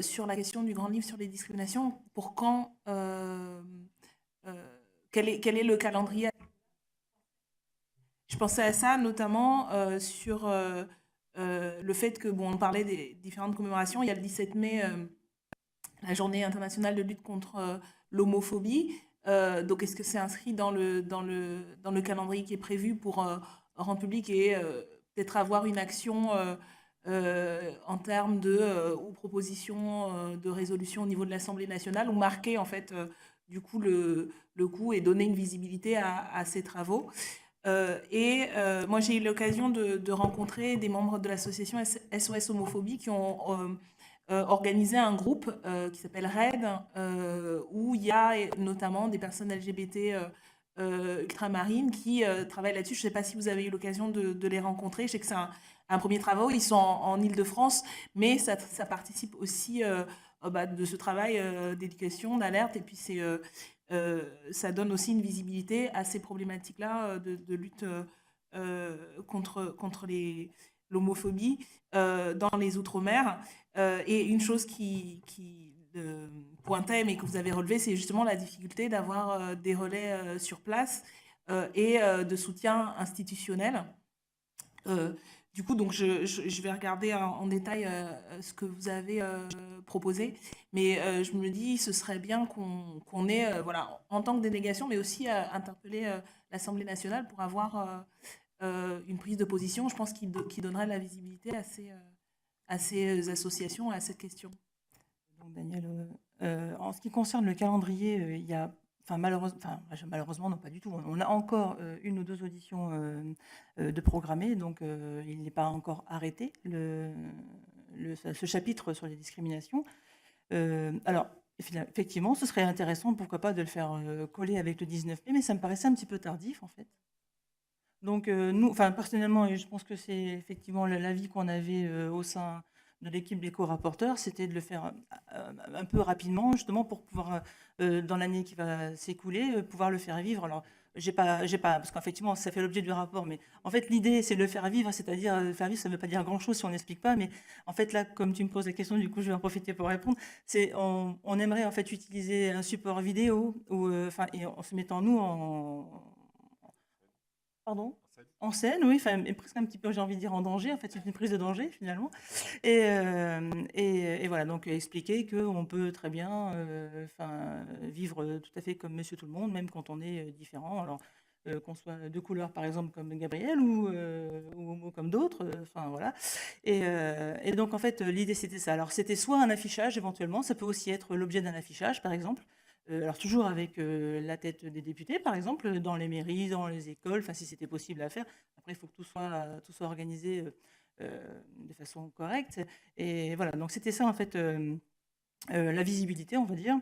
sur la question du grand livre sur les discriminations, pour quand, quel est le calendrier? Je pensais à ça notamment sur le fait que, bon, on parlait des différentes commémorations. Il y a le 17 mai, la journée internationale de lutte contre l'homophobie. Donc, est-ce que c'est inscrit dans le calendrier qui est prévu pour rendre public et peut-être avoir une action en termes de ou proposition de résolution au niveau de l'Assemblée nationale, ou marquer en fait du coup le coup et donner une visibilité à ces travaux. Moi, j'ai eu l'occasion de rencontrer des membres de l'association SOS Homophobie qui ont organisé un groupe qui s'appelle RAID, où il y a notamment des personnes LGBT ultramarines qui travaillent là-dessus. Je ne sais pas si vous avez eu l'occasion de les rencontrer. Je sais que c'est un premier travail. Ils sont en Île-de-France, mais ça participe aussi de ce travail d'éducation, d'alerte. Et puis, ça donne aussi une visibilité à ces problématiques-là de lutte contre l'homophobie dans les Outre-mer. Et une chose qui pointait, mais que vous avez relevé, c'est justement la difficulté d'avoir des relais sur place et de soutien institutionnel. Euh, du coup, donc je vais regarder en détail ce que vous avez proposé, mais je me dis, ce serait bien qu'on ait, voilà, en tant que délégation, mais aussi interpeller l'Assemblée nationale pour avoir une prise de position, je pense, qui donnerait la visibilité à ces associations, à cette question. Donc, Daniel, en ce qui concerne le calendrier, il y a, malheureusement, non, pas du tout. On a encore une ou deux auditions de programmées, donc il n'est pas encore arrêté, ce chapitre sur les discriminations. Alors, effectivement, ce serait intéressant, pourquoi pas, de le faire coller avec le 19 mai, mais ça me paraissait un petit peu tardif, en fait. Donc, nous, enfin, personnellement, et je pense que c'est effectivement l'avis qu'on avait au sein de l'équipe des co-rapporteurs, c'était de le faire un peu rapidement, justement, pour pouvoir, dans l'année qui va s'écouler, pouvoir le faire vivre. Alors, parce qu'effectivement, ça fait l'objet du rapport, mais en fait, l'idée, c'est de le faire vivre, c'est-à-dire, faire vivre, ça ne veut pas dire grand-chose si on n'explique pas, mais en fait, là, comme tu me poses la question, du coup, je vais en profiter pour répondre, on aimerait, en fait, utiliser un support vidéo, ou, et en se mettant, nous, Pardon? En scène, oui, enfin, et presque un petit peu, j'ai envie de dire, en danger. En fait, c'est une prise de danger, finalement. Et voilà, donc expliquer qu'on peut très bien vivre tout à fait comme monsieur tout le monde, même quand on est différent. Alors, qu'on soit de couleur, par exemple, comme Gabriel, ou homo comme d'autres. Enfin, voilà. Et donc, en fait, l'idée, c'était ça. Alors, c'était soit un affichage, éventuellement. Ça peut aussi être l'objet d'un affichage, par exemple. Alors toujours avec la tête des députés, par exemple, dans les mairies, dans les écoles, enfin si c'était possible à faire. Après, il faut que tout soit organisé de façon correcte. Et voilà, donc c'était ça en fait, la visibilité, on va dire.